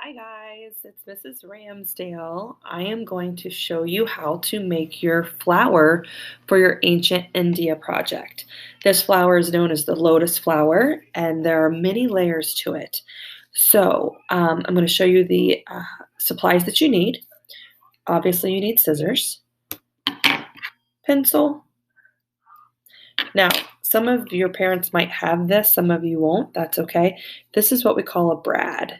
Hi guys, it's Mrs. Ramsdale. I am going to show you how to make your flower for your ancient India project. This flower is known as the lotus flower, and there are many layers to it. I'm going to show you the supplies that you need. Obviously, you need scissors, pencil. Now, some of your parents might have this, some of you won't. That's okay. This is what we call a brad.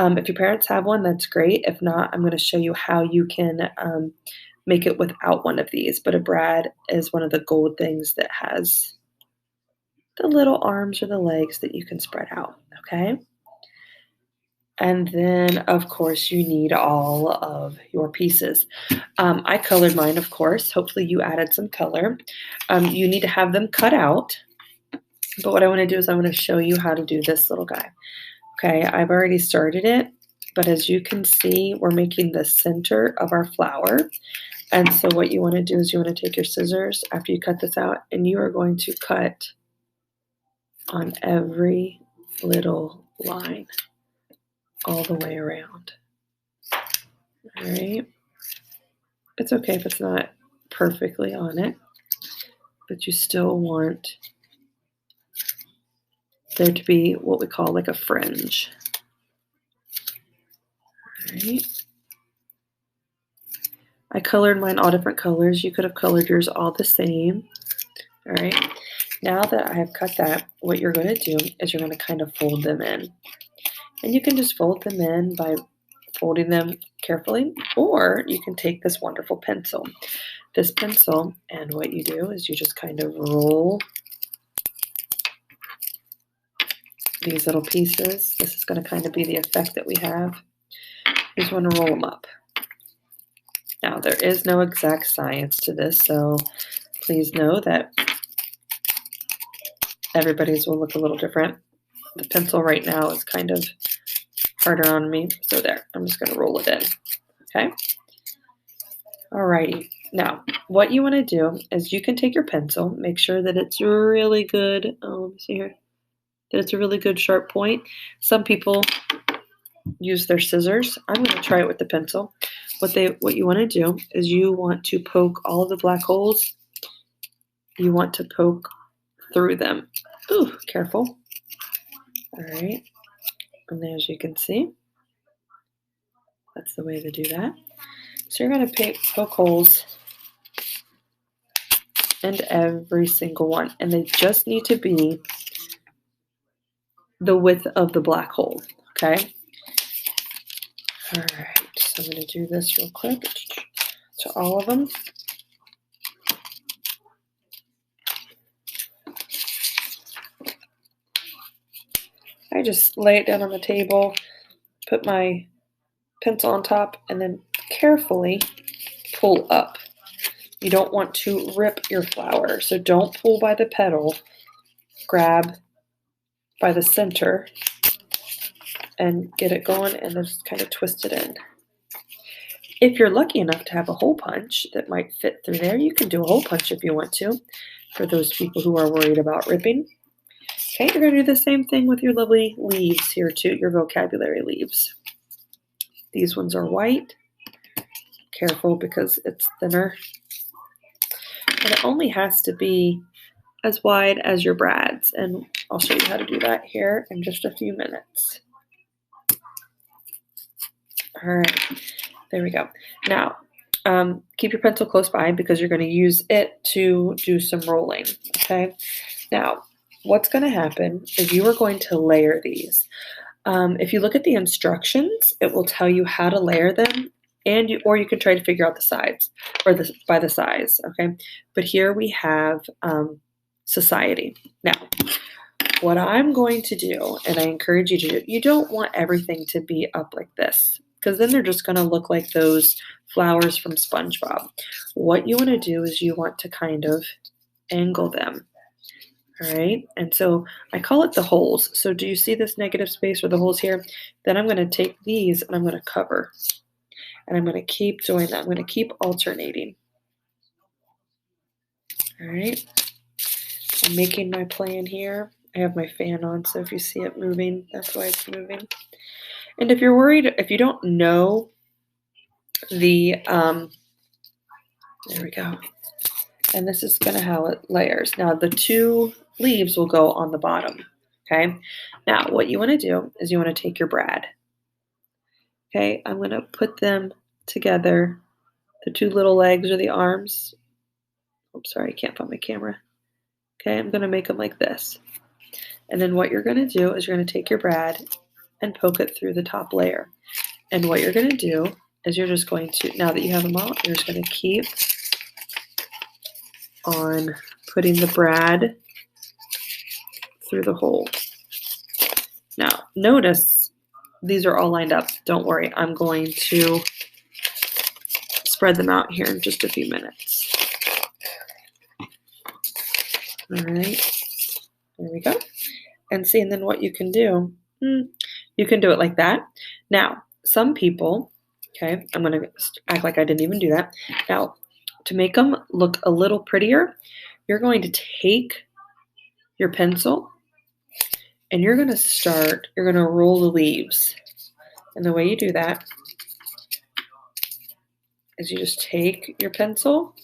If your parents have one, that's great. If not, I'm going to show you how you can make it without one of these. But a brad is one of the gold things that has the little arms or the legs that you can spread out, okay? And then, of course, you need all of your pieces. I colored mine, of course. Hopefully you added some color. You need to have them cut out. But what I want to do is I want to show you how to do this little guy. Okay, I've already started it, but as you can see, we're making the center of our flower. And so what you want to do is you want to take your scissors after you cut this out, and you are going to cut on every little line all the way around. All right. It's okay if it's not perfectly on it, but you still want there to be what we call like a fringe. All right. I colored mine all different colors. You could have colored yours all the same. All right. Now that I have cut that, what you're going to do is you're going to kind of fold them in. And you can just fold them in by folding them carefully, or you can take this wonderful pencil. This pencil, and what you do is you just kind of roll these little pieces. This is going to kind of be the effect that we have. You just want to roll them up. Now, there is no exact science to this, so please know that everybody's will look a little different. The pencil right now is kind of harder on me, so there, I'm just going to roll it in, okay? Alrighty, now, what you want to do is you can take your pencil, make sure that it's really good, let me see here, that it's a really good sharp point. Some people use their scissors. I'm going to try it with the pencil. What you want to do is you want to poke all of the black holes. You want to poke through them. Ooh, careful. All right, and as you can see, that's the way to do that. So you're going to poke holes into every single one, and they just need to be the width of the black hole, okay? All right, so I'm going to do this real quick to all of them. I just lay it down on the table, put my pencil on top, and then carefully pull up. You don't want to rip your flower, so don't pull by the petal. Grab by the center and get it going, and then just kind of twist it in. If you're lucky enough to have a hole punch that might fit through there, you can do a hole punch if you want to, for those people who are worried about ripping. Okay, you're going to do the same thing with your lovely leaves here too, your vocabulary leaves. These ones are white. Careful because it's thinner. And it only has to be as wide as your brads, and I'll show you how to do that here in just a few minutes. All right, there we go. Now, keep your pencil close by because you're going to use it to do some rolling, okay? Now, what's going to happen is you are going to layer these. If you look at the instructions, it will tell you how to layer them, or you can try to figure out the sides or by the size, okay? But here we have society. Now, what I'm going to do, and I encourage you to do, you don't want everything to be up like this, because then they're just going to look like those flowers from SpongeBob. What you want to do is you want to kind of angle them. All right, and so I call it the holes. So do you see this negative space or the holes here? Then I'm going to take these and I'm going to cover. And I'm going to keep doing that. I'm going to keep alternating. All right, I'm making my plan here. I have my fan on, so if you see it moving, that's why it's moving. And if you're worried, if you don't know the, there we go. And this is going to have it layers. Now the 2 leaves will go on the bottom. Okay. Now what you want to do is you want to take your brad. Okay. I'm going to put them together. The 2 little legs or the arms. I'm sorry, I can't find my camera. Okay. I'm going to make them like this. And then what you're going to do is you're going to take your brad and poke it through the top layer. And what you're going to do is you're just going to, now that you have them out, you're just going to keep on putting the brad through the hole. Now, notice these are all lined up. Don't worry, I'm going to spread them out here in just a few minutes. All right, there we go. And see, and then what you can do, you can do it like that. Now, some people, okay, I'm going to act like I didn't even do that. Now, to make them look a little prettier, you're going to take your pencil and you're going to roll the leaves. And the way you do that is you just take your pencil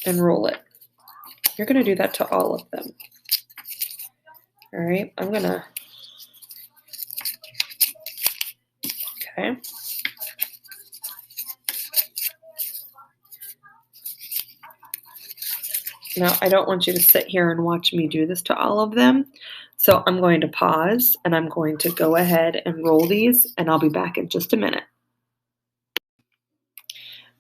and roll it. You're going to do that to all of them. All right, okay. Now, I don't want you to sit here and watch me do this to all of them. So I'm going to pause and I'm going to go ahead and roll these and I'll be back in just a minute.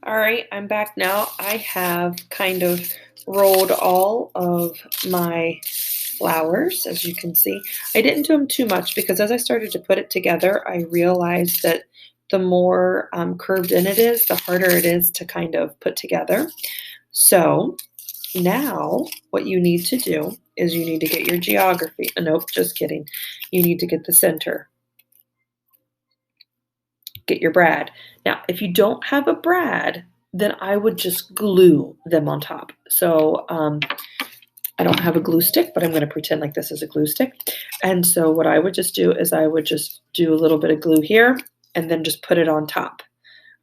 All right, I'm back now. I have kind of rolled all of my flowers, as you can see. I didn't do them too much because as I started to put it together, I realized that the more curved in it is, the harder it is to kind of put together. So now what you need to do is you need to get your geography. Nope, just kidding. You need to get the center. Get your brad. Now, if you don't have a brad, then I would just glue them on top. So I don't have a glue stick, but I'm going to pretend like this is a glue stick. And so what I would just do is I would just do a little bit of glue here and then just put it on top.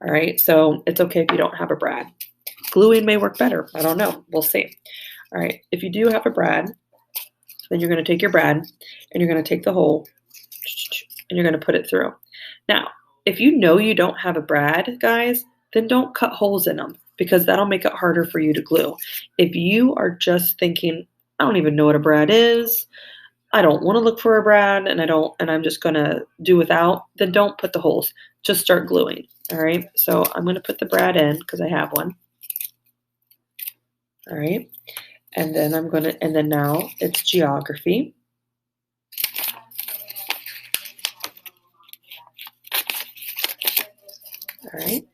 All right, so it's okay if you don't have a brad. Gluing may work better. I don't know. We'll see. All right, if you do have a brad, then you're going to take your brad and you're going to take the hole and you're going to put it through. Now, if you know you don't have a brad, guys, then don't cut holes in them because that'll make it harder for you to glue. If you are just thinking, I don't even know what a brad is, I don't want to look for a brad, and I'm just going to do without, then don't put the holes. Just start gluing. All right, so I'm going to put the brad in because I have one. All right, and then and then now it's geography. All right.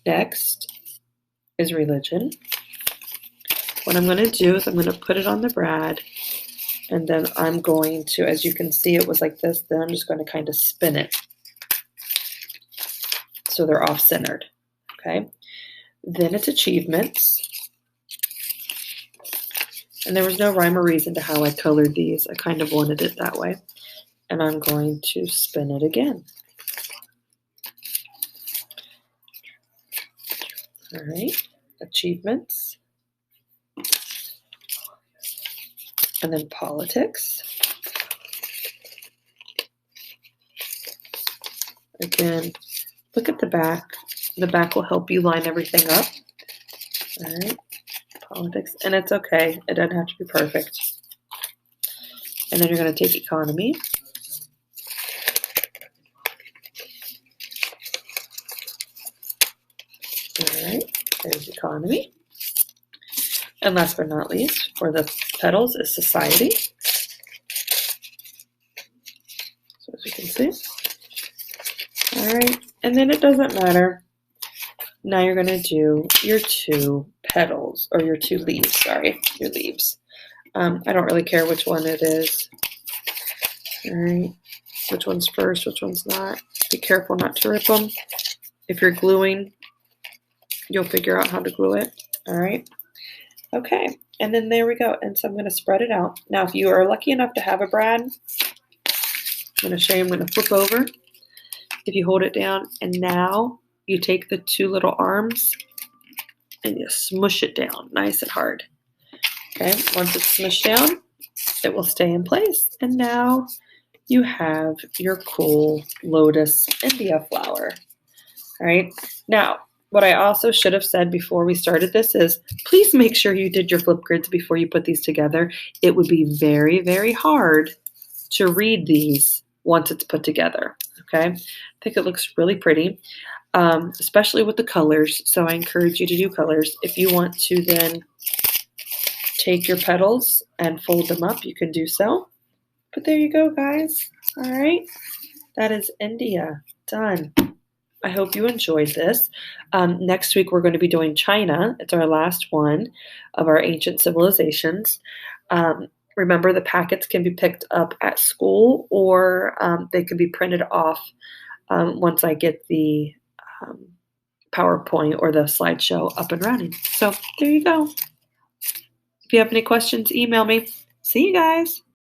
Next is religion. What I'm going to do is I'm going to put it on the brad, and then I'm going to, as you can see, it was like this. Then I'm just going to kind of spin it so they're off-centered. Okay. Then it's achievements. And there was no rhyme or reason to how I colored these. I kind of wanted it that way. And I'm going to spin it again. All right, achievements. And then politics. Again, look at the back. The back will help you line everything up. All right, politics. And it's okay. It doesn't have to be perfect. And then you're going to take economy. All right, there's economy. And last but not least, for the petals is society. So as you can see. All right, and then it doesn't matter. Now you're going to do your 2 petals, or your 2 leaves, sorry, your leaves. I don't really care which one it is. All right, which one's first, which one's not. Be careful not to rip them. If you're gluing, you'll figure out how to glue it. All right. Okay, and then there we go. And so I'm going to spread it out. Now, if you are lucky enough to have a brad, I'm going to show you. I'm going to flip over. If you hold it down, and now you take the two little arms and you smush it down nice and hard. Okay, once it's smushed down, it will stay in place. And now you have your cool Lotus India flower. All right, now what I also should have said before we started this is please make sure you did your Flipgrids before you put these together. It would be very, very hard to read these once it's put together. Okay, I think it looks really pretty, especially with the colors. So I encourage you to do colors. If you want to then take your petals and fold them up, you can do so. But there you go, guys. All right, that is India done. I hope you enjoyed this. Next week, we're going to be doing China. It's our last one of our ancient civilizations. Remember, the packets can be picked up at school, or they can be printed off once I get the PowerPoint or the slideshow up and running. So there you go. If you have any questions, email me. See you guys.